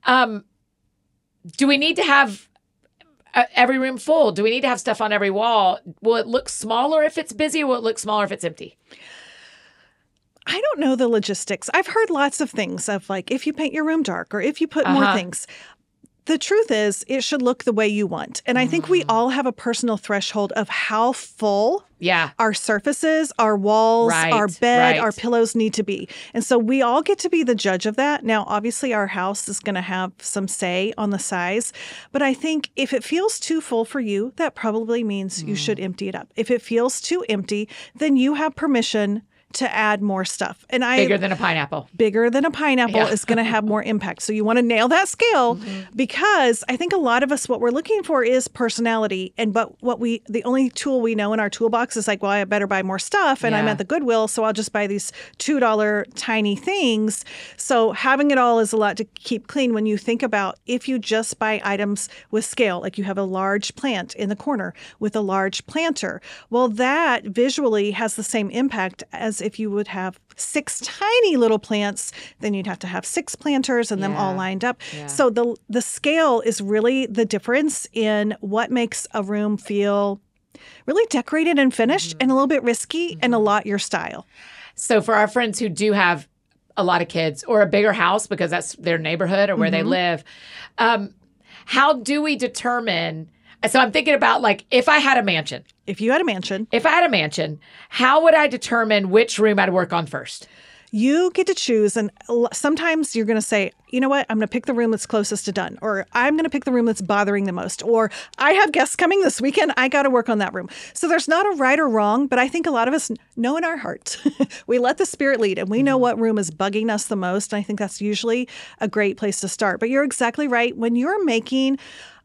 Do we need to have every room full? Do we need to have stuff on every wall? Will it look smaller if it's busy or will it look smaller if it's empty? I don't know the logistics. I've heard lots of things of if you paint your room dark or if you put more things. The truth is it should look the way you want. And I think we all have a personal threshold of how full our surfaces, our walls, our bed, our pillows need to be. And so we all get to be the judge of that. Now, obviously, our house is going to have some say on the size. But I think if it feels too full for you, that probably means you should empty it up. If it feels too empty, then you have permission to add more stuff. And Bigger than a pineapple. Bigger than a pineapple is going to have more impact. So you want to nail that scale because I think a lot of us, what we're looking for is personality. But the only tool we know in our toolbox is well, I better buy more stuff and I'm at the Goodwill. So I'll just buy these $2 tiny things. So having it all is a lot to keep clean when you think about if you just buy items with scale, like you have a large plant in the corner with a large planter. Well, that visually has the same impact as if you would have 6 tiny little plants, then you'd have to have 6 planters and them all lined up. Yeah. So the scale is really the difference in what makes a room feel really decorated and finished and a little bit risky and a lot your style. So for our friends who do have a lot of kids or a bigger house because that's their neighborhood or where they live, how do we determine? So I'm thinking about if I had a mansion. If you had a mansion. If I had a mansion, how would I determine which room I'd work on first? You get to choose. And sometimes you're going to say, you know what, I'm going to pick the room that's closest to done. Or I'm going to pick the room that's bothering the most. Or I have guests coming this weekend. I got to work on that room. So there's not a right or wrong. But I think a lot of us know in our heart. We let the spirit lead and we know what room is bugging us the most. And I think that's usually a great place to start. But you're exactly right. When you're making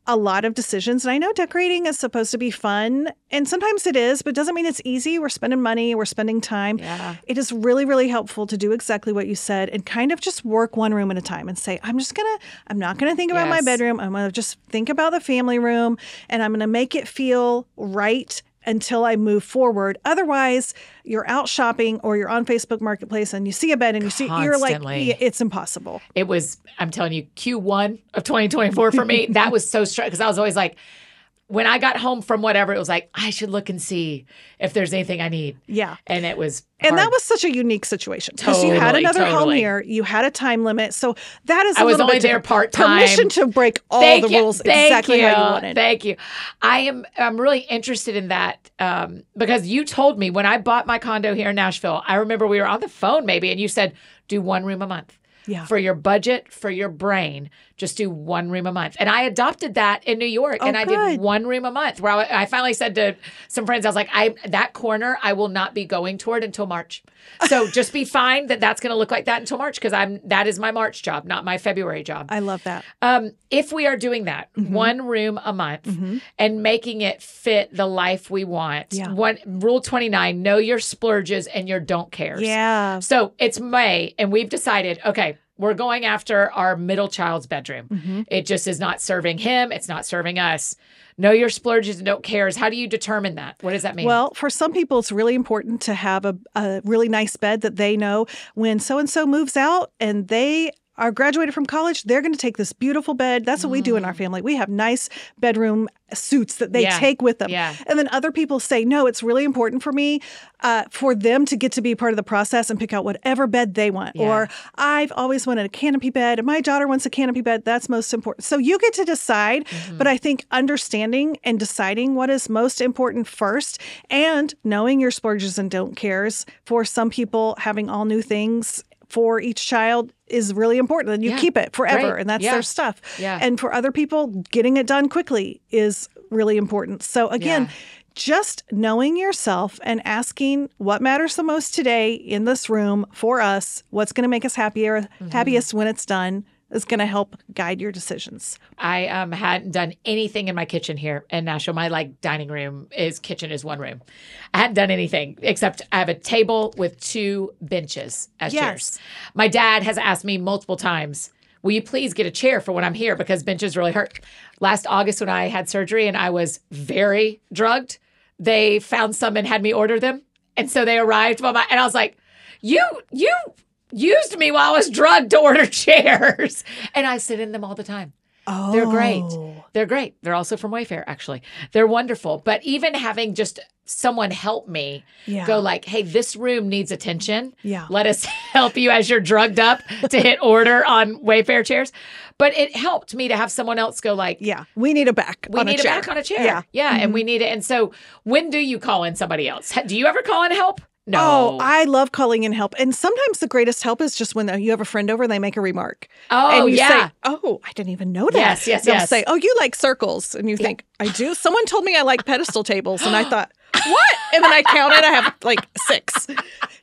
a lot of decisions. And I know decorating is supposed to be fun. And sometimes it is, but it doesn't mean it's easy. We're spending money. We're spending time. Yeah. It is really, really helpful to do exactly what you said and kind of just work one room at a time and say, I'm not going to think about my bedroom. I'm going to just think about the family room and I'm going to make it feel right until I move forward. Otherwise, you're out shopping or you're on Facebook Marketplace and you see a bed and you're like, Constantly. it's impossible. It was, I'm telling you, Q1 of 2024 for me, that was so stressful because I was always when I got home from whatever, it was I should look and see if there's anything I need. Yeah. And it was And hard. that was such a unique situation because you had another home here, you had a time limit. So that is I was little only bit there different. part-time. Permission to break all Thank the you. rules Thank exactly you. how you wanted. Thank you. I'm really interested in that because you told me when I bought my condo here in Nashville, I remember we were on the phone maybe and you said, do 1 room a month. Yeah. For your budget, for your brain, just do 1 room a month. And I adopted that in New York and I good. did 1 room a month where I finally said to some friends, I was like, that corner I will not be going toward until March. So just be fine that's going to look like that until March because that is my March job, not my February job. I love that. If we are doing that, 1 room a month and making it fit the life we want. Yeah. Rule 29, know your splurges and your don't cares. Yeah. So it's May and we've decided, okay, we're going after our middle child's bedroom. It just is not serving him. It's not serving us. Know your splurges and don't cares. How do you determine that? What does that mean? Well, for some people, it's really important to have a really nice bed that they know when so-and-so moves out and they are graduated from college, they're going to take this beautiful bed. That's what we do in our family. We have nice bedroom suits that they take with them. And then other people say, no, it's really important for me for them to get to be part of the process and pick out whatever bed they want. Or I've always wanted a canopy bed and my daughter wants a canopy bed. That's most important. So you get to decide. But I think understanding and deciding what is most important first and knowing your splurges and don't cares. For some people, having all new things for each child is really important, and you keep it forever, and that's their stuff. And for other people, getting it done quickly is really important. So again, just knowing yourself and asking what matters the most today in this room for us, what's going to make us happiest when it's done, is going to help guide your decisions. I hadn't done anything in my kitchen here in Nashville. My dining room kitchen is one room. I hadn't done anything except I have a table with 2 benches as chairs. My dad has asked me multiple times, will you please get a chair for when I'm here because benches really hurt. Last August when I had surgery and I was very drugged, they found some and had me order them. And so they arrived and I was like, you used me while I was drugged to order chairs. And I sit in them all the time. Oh. They're great. They're great. They're also from Wayfair, actually. They're wonderful. But even having just someone help me go hey, this room needs attention. Let us help you as you're drugged up to hit order on Wayfair chairs. But it helped me to have someone else go we need a back on a chair. We need a back on a chair. And we need it. And so when do you call in somebody else? Do you ever call in help? No. Oh, I love calling in help. And sometimes the greatest help is just when you have a friend over and they make a remark. Oh, and you say, oh, I didn't even know that. Yes. They'll say, oh, you like circles. And you think, I do? Someone told me I like pedestal tables. And I thought, what? And then I counted, I have 6.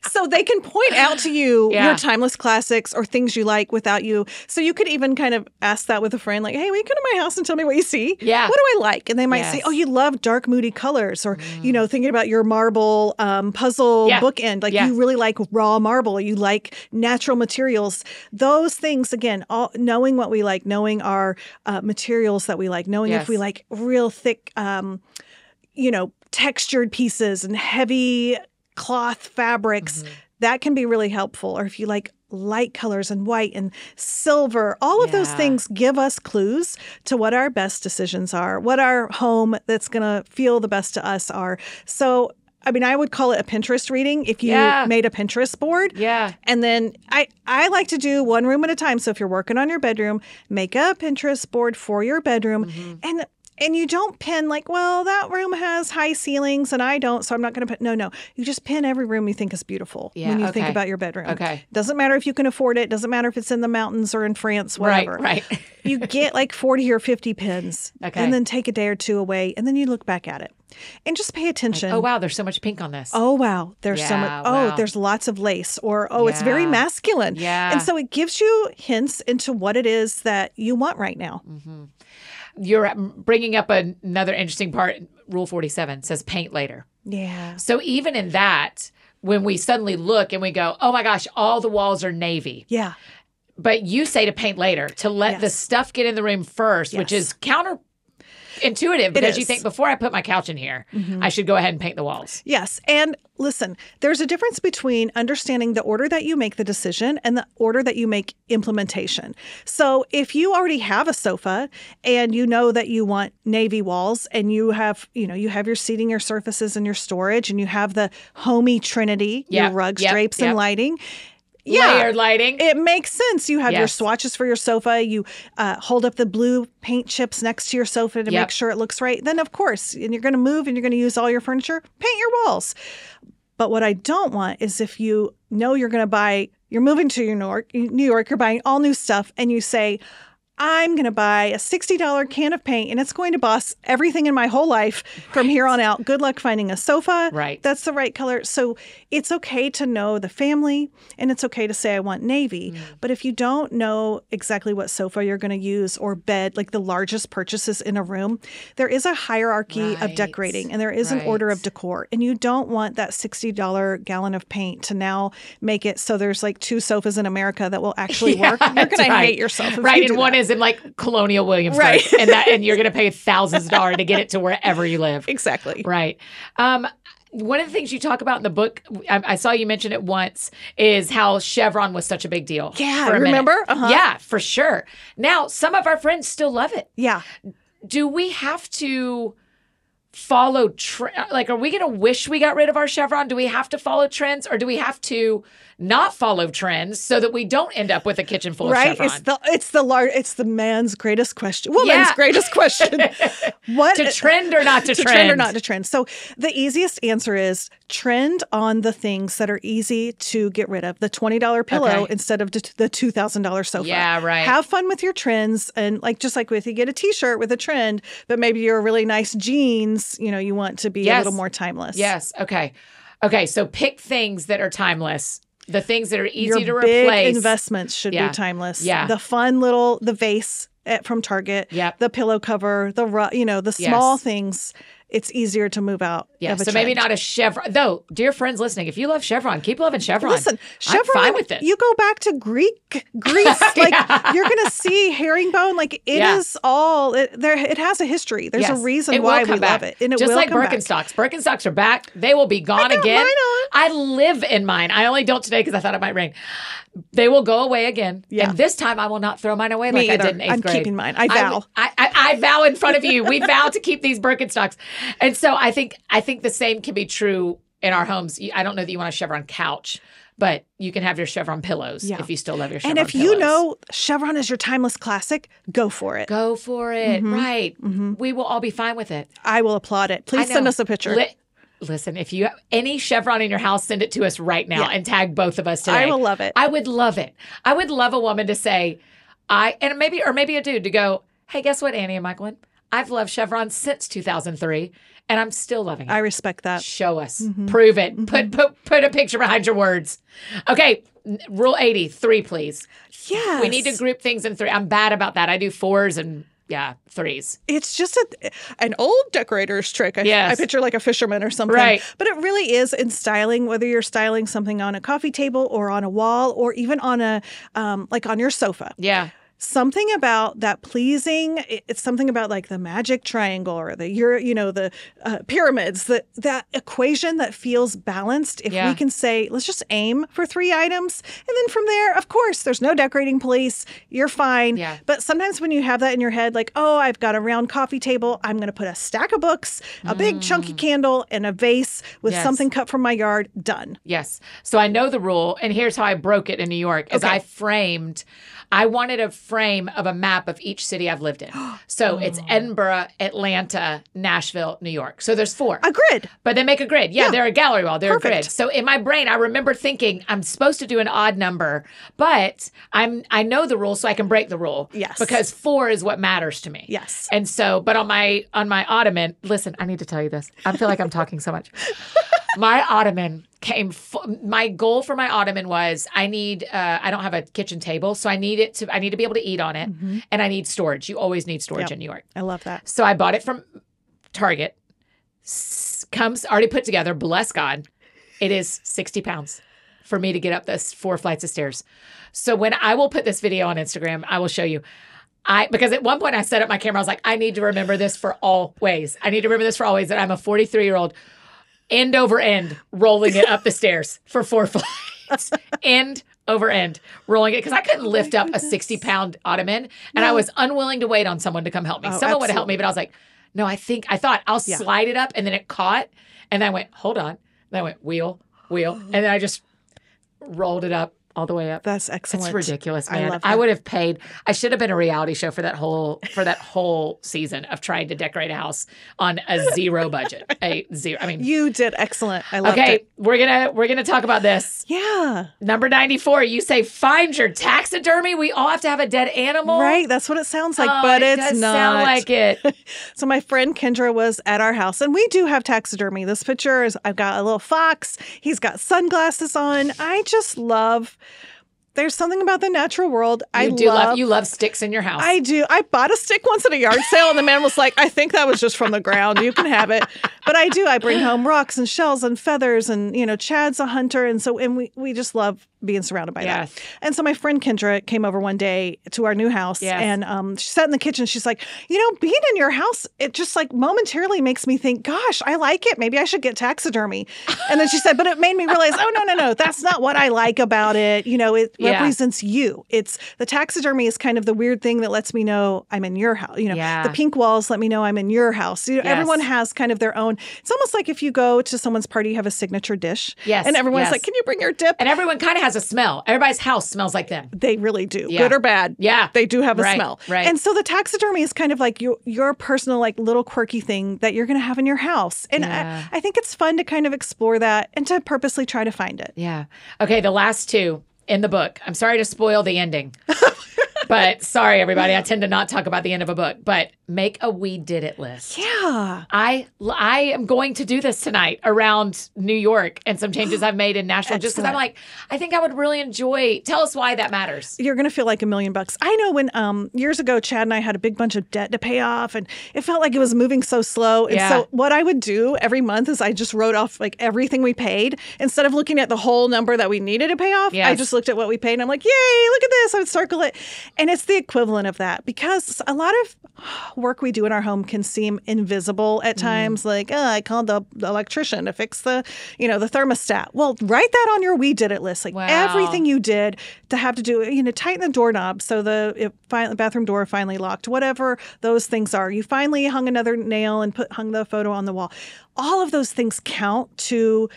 So they can point out to you your timeless classics or things you like without you. So you could even kind of ask that with a friend, hey, will you come to my house and tell me what you see? What do I like? And they might say, oh, you love dark, moody colors. Or, thinking about your marble puzzle bookend. You really like raw marble. You like natural materials. Those things, again, knowing what we like, knowing our materials that we like, knowing if we like real thick, textured pieces and heavy cloth fabrics, that can be really helpful. Or if you like light colors and white and silver, all of those things give us clues to what our best decisions are, what our home that's going to feel the best to us are. So, I would call it a Pinterest reading if you made a Pinterest board. And then I like to do one room at a time. So if you're working on your bedroom, make a Pinterest board for your bedroom. And you don't pin that room has high ceilings and I don't, so I'm not going to put, no. You just pin every room you think is beautiful when you think about your bedroom. Doesn't matter if you can afford it. Doesn't matter if it's in the mountains or in France, whatever. Right. You get 40 or 50 pins and then take a day or two away and then you look back at it. And just pay attention. Oh, wow, there's so much pink on this. Oh, wow, there's so much. Oh, there's lots of lace. Or, it's very masculine. And so it gives you hints into what it is that you want right now. You're bringing up another interesting part. Rule 47 says paint later. So even in that, when we suddenly look and we go, oh my gosh, all the walls are navy. But you say to paint later, to let the stuff get in the room first, which is counterintuitive because you think before I put my couch in here, I should go ahead and paint the walls. Yes. And listen, there's a difference between understanding the order that you make the decision and the order that you make implementation. So if you already have a sofa and you know that you want navy walls and you have your seating, your surfaces and your storage and you have the homey trinity, your rugs, drapes and lighting. Layered lighting. It makes sense. You have your swatches for your sofa. You hold up the blue paint chips next to your sofa to make sure it looks right. Then, of course, and you're going to move and you're going to use all your furniture, paint your walls. But what I don't want is if you know you're going to you're moving to New York, you're buying all new stuff, and you say, I'm going to buy a $60 can of paint and it's going to boss everything in my whole life from here on out. Good luck finding a sofa that's the right color. So it's okay to know the family and it's okay to say I want navy. But if you don't know exactly what sofa you're going to use or bed, like the largest purchases in a room, there is a hierarchy of decorating and there is an order of decor. And you don't want that $60 gallon of paint to now make it so there's like 2 sofas in America that will actually work. You're going to hate yourself. And one is in like Colonial Williamsburg, and you're going to pay thousands of dollars to get it to wherever you live. Exactly. Right. One of the things you talk about in the book, I saw you mention it once, is how chevron was such a big deal. Yeah, remember? Yeah, for sure. Now, some of our friends still love it. Yeah. Do we have to follow like, are we going to wish we got rid of our chevron? Do we have to follow trends, or do we have to not follow trends so that we don't end up with a kitchen full of chevron? It's the man's greatest question, woman's greatest question. What to trend or not to trend? Trend or not to trend. So the easiest answer is trend on the things that are easy to get rid of. The $20 pillow instead of the $2,000 sofa. Yeah, right. Have fun with your trends, and just like with you get a T-shirt with a trend, but maybe your really nice jeans, you want to be a little more timeless. Yes. Okay. So pick things that are timeless. The things that are easy to big replace. Investments should be timeless. Yeah. The fun the vase from Target. Yep. The pillow cover. The small things. It's easier to move out. Yeah. Of a So trend. maybe not a chevron. Though, dear friends listening, if you love chevron, keep loving chevron. Listen, chevron. I'm fine with it. You go back to Greece. You're going to see herringbone. Like it is all. It has a history. There's a reason why we love it, and it just will like come Birkenstocks. Birkenstocks are back. They will be gone again. Mine on. I live in mine. I only don't today because I thought it might rain. They will go away again. Yeah. And this time I will not throw mine away like I did in 8th grade. I'm keeping mine. I vow. I vow in front of you. We vow to keep these Birkenstocks. And so I think the same can be true in our homes. I don't know that you want a chevron couch, but you can have your chevron pillows if you still love your chevron pillows. And if you know chevron is your timeless classic, go for it. Go for it. Mm-hmm. Right. Mm-hmm. We will all be fine with it. I will applaud it. Please send us a picture. Listen, if you have any chevron in your house, send it to us right now and tag both of us today. I will love it. I would love it. I would love a woman to say, maybe a dude to go, hey, guess what, Annie and Myquillyn? I've loved chevron since 2003, and I'm still loving it. I respect that. Show us. Mm-hmm. Prove it. Mm-hmm. Put a picture behind your words. Okay, rule 80, 3, please. Yes. We need to group things in 3. I'm bad about that. I do 4s and 3s. It's just an old decorator's trick. I picture like a fisherman or something. Right. But it really is in styling, whether you're styling something on a coffee table or on a wall or even on a on your sofa. Yeah. Something about that pleasing, it's something about like the magic triangle or the pyramids, that equation that feels balanced. If we can say, let's just aim for 3 items. And then from there, of course, there's no decorating police. You're fine. Yeah. But sometimes when you have that in your head, like, oh, I've got a round coffee table. I'm going to put a stack of books, a big chunky candle, and a vase with something cut from my yard. Done. Yes. So I know the rule. And here's how I broke it in New York is I wanted a frame of a map of each city I've lived in. So it's Edinburgh, Atlanta, Nashville, New York. So there's 4. A grid. But they make a grid. Yeah, they're a gallery wall. They're a grid. So in my brain, I remember thinking I'm supposed to do an odd number, but I know the rule so I can break the rule. Yes. Because 4 is what matters to me. Yes. And so, but on my ottoman, listen, I need to tell you this. I feel like I'm talking so much. My ottoman my goal for my ottoman was I don't have a kitchen table, so I need to be able to eat on it, and I need storage. You always need storage in New York. I love that. So I bought it from Target. Comes already put together. Bless God, it is 60 pounds for me to get up this 4 flights of stairs. So when I will put this video on Instagram, I will show you. Because at one point I set up my camera, I was like, I need to remember this for always. I need to remember this for always that I'm a 43-year-old. End over end, rolling it up the stairs for 4 flights. End over end, rolling it. Because I couldn't lift up a 60-pound ottoman. And I was unwilling to wait on someone to come help me. Someone would have helped me, but I was like, no, I thought I'll slide it up. And then it caught. And then I went, hold on. Then I went, wheel. And then I just rolled it up all the way up. That's excellent. It's ridiculous, I man. love I that. would have paid. I should have been a reality show for that whole season of trying to decorate a house on a zero budget. A zero. I mean, You did excellent. I loved okay, it. we're gonna talk about this. Yeah. Number 94. You say find your taxidermy. We all have to have a dead animal, Right. That's what it sounds like, Oh, but it it's does not. sound like it. So my friend Kendra was at our house, and we do have taxidermy. This picture is I've got a little fox. He's got sunglasses on. I just love. There's something about the natural world. You love sticks in your house. I do. I bought a stick once at a yard sale, and the man was like, I think that was just from the ground. You can have it. But I do. I bring home rocks and shells and feathers, and, Chad's a hunter. And we just love being surrounded by Yes. that. And so my friend Kendra came over one day to our new house, Yes. and she sat in the kitchen. She's like, being in your house, it just like momentarily makes me think, gosh, I like it. Maybe I should get taxidermy. And then she said, but it made me realize, oh, no. That's not what I like about it. It represents you. It's the taxidermy is kind of the weird thing that lets me know I'm in your house. The pink walls let me know I'm in your house. Everyone has kind of their own. It's almost like if you go to someone's party, you have a signature dish. Yes. And everyone's Yes. like, can you bring your dip? And everyone kind of has a smell. Everybody's house smells like them. They really do. Yeah. Good or bad. Yeah. They do have a Right, smell. right. And so the taxidermy is kind of like your personal, like little quirky thing that you're going to have in your house. And Yeah. I think it's fun to kind of explore that and to purposely try to find it. Yeah. Okay, the last two in the book. I'm sorry to spoil the ending. But sorry, everybody. I tend to not talk about the end of a book. But make a We Did It list. Yeah. I am going to do this tonight around New York and some changes I've made in Nashville just because I'm Excellent. like, I think I would really enjoy. Tell us why that matters. You're going to feel like $1 million. I know when years ago, Chad and I had a big bunch of debt to pay off, and it felt like it was moving so slow. And Yeah. so what I would do every month is I just wrote off like everything we paid. Instead of looking at the whole number that we needed to pay off, I Yes. just looked at what we paid and I'm like, yay, look at this. I would circle it. And it's the equivalent of that because a lot of work we do in our home can seem invisible at times. Like, I called the electrician to fix the thermostat. Well, write that on your We Did It list. Like Wow. everything you did to have to do, tighten the doorknob so the bathroom door finally locked, whatever those things are. You finally hung another nail and hung the photo on the wall. All of those things count to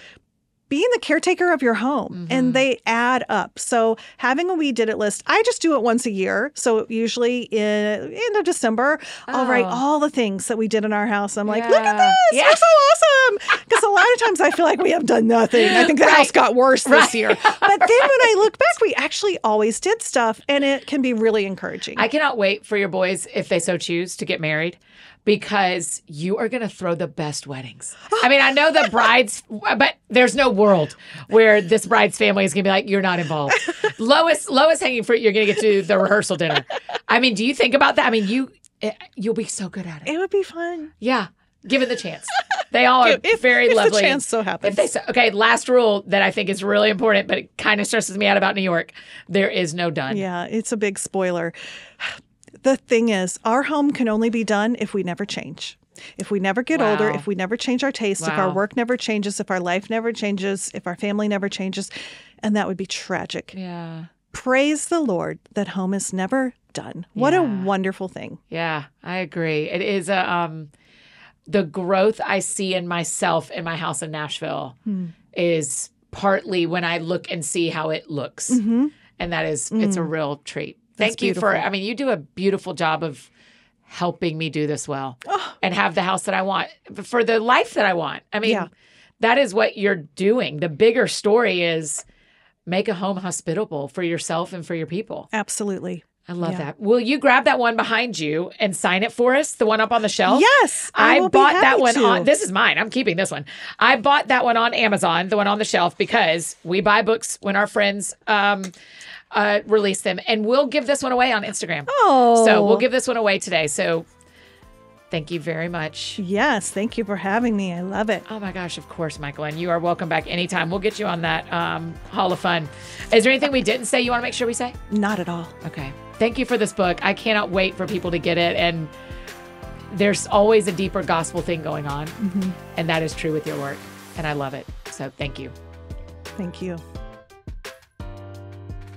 being the caretaker of your home, and they add up. So having a We Did It list, I just do it once a year. So usually in end of December, I'll write all the things that we did in our house. I'm like, look at this, Yeah. we're so awesome. Because a lot of times I feel like we have done nothing. I think the Right. house got worse this Right. year. But then when I look back, we actually always did stuff, and it can be really encouraging. I cannot wait for your boys, if they so choose, to get married because you are going to throw the best weddings. I mean, I know the brides, but there's no world where this bride's family is going to be like, you're not involved. Lowest hanging fruit, you're going to get to the rehearsal dinner. I mean, do you think about that? I mean, you'll be so good at it. It would be fun. Yeah. Give it the chance. They all are very if lovely. the chance so happens. Okay, last rule that I think is really important, but it kind of stresses me out about New York. There is no done. Yeah, it's a big spoiler. The thing is, our home can only be done if we never change. If we never get older, Wow. if we never change our taste, if our Wow. work never changes, if our life never changes, if our family never changes, and that would be tragic. Yeah. Praise the Lord that home is never done. What a Yeah. wonderful thing. Yeah, I agree. It is the growth I see in myself in my house in Nashville is partly when I look and see how it looks. And that is, it's a real treat. That's Thank you for, beautiful. I mean, you do a beautiful job of helping me do this well and have the house that I want for the life that I want. I mean, Yeah. that is what you're doing. The bigger story is make a home hospitable for yourself and for your people. Absolutely. I love Yeah. that. Will you grab that one behind you and sign it for us? The one up on the shelf? Yes, I will be bought that happy one to. on. This is mine. I'm keeping this one. I bought that one on Amazon, the one on the shelf, because we buy books when our friends release them, and we'll give this one away on Instagram. Oh. So we'll give this one away today. So thank you very much. Yes, thank you for having me. I love it. Oh my gosh, of course, Myquillyn. You are welcome back anytime. We'll get you on that Hall of Fun. Is there anything we didn't say you want to make sure we say? Not at all. Okay. Thank you for this book. I cannot wait for people to get it. And there's always a deeper gospel thing going on. And that is true with your work. And I love it. So thank you. Thank you.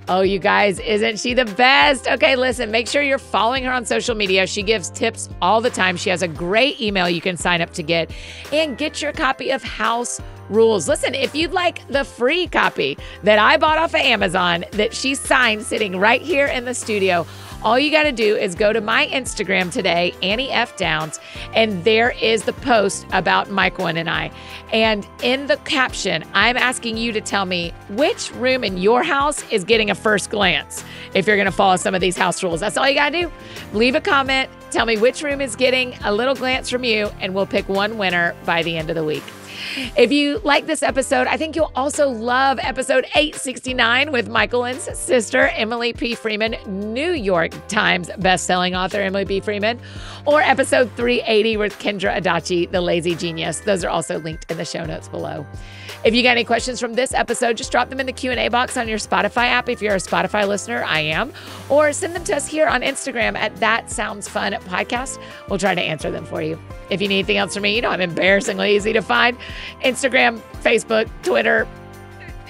Oh, you guys, isn't she the best? Okay, listen, make sure you're following her on social media. She gives tips all the time. She has a great email you can sign up to get. And get your copy of House rules. Listen, if you'd like the free copy that I bought off of Amazon that she signed sitting right here in the studio, all you got to do is go to my Instagram today, Annie F. Downs, and there is the post about Myquillyn and I. And in the caption, I'm asking you to tell me which room in your house is getting a first glance if you're going to follow some of these house rules. That's all you got to do. Leave a comment. Tell me which room is getting a little glance from you, and we'll pick one winner by the end of the week. If you like this episode, I think you'll also love episode 869 with Myquillyn's sister, Emily P. Freeman, New York Times bestselling author Emily P. Freeman, or episode 380 with Kendra Adachi, the lazy genius. Those are also linked in the show notes below. If you got any questions from this episode, just drop them in the Q&A box on your Spotify app. If you're a Spotify listener, I am. Or send them to us here on Instagram at That Sounds Fun Podcast. We'll try to answer them for you. If you need anything else from me, you know I'm embarrassingly easy to find. Instagram, Facebook, Twitter,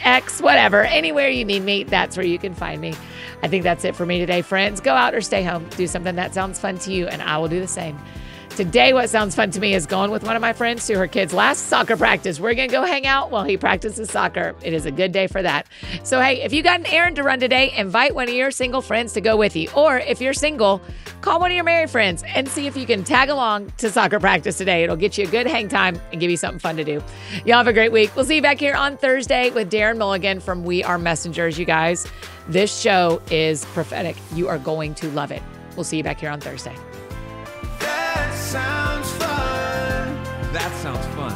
X, whatever. Anywhere you need me, that's where you can find me. I think that's it for me today, friends. Go out or stay home. Do something that sounds fun to you, and I will do the same. Today, what sounds fun to me is going with one of my friends to her kid's last soccer practice. We're going to go hang out while he practices soccer. It is a good day for that. So, hey, if you got an errand to run today, invite one of your single friends to go with you. Or if you're single, call one of your married friends and see if you can tag along to soccer practice today. It'll get you a good hang time and give you something fun to do. Y'all have a great week. We'll see you back here on Thursday with Darren Mulligan from We Are Messengers. You guys, this show is prophetic. You are going to love it. We'll see you back here on Thursday. That sounds fun. That sounds fun.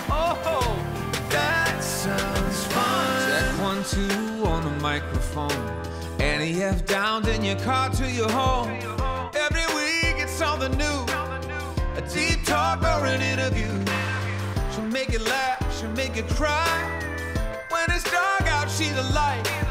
Oh, that sounds fun. Check 1, 2 on the microphone. Annie F. Downs in your car to your home. Every week it's something new. A deep talk or an interview. She'll make it laugh, she'll make it cry. When it's dark out, she's a light.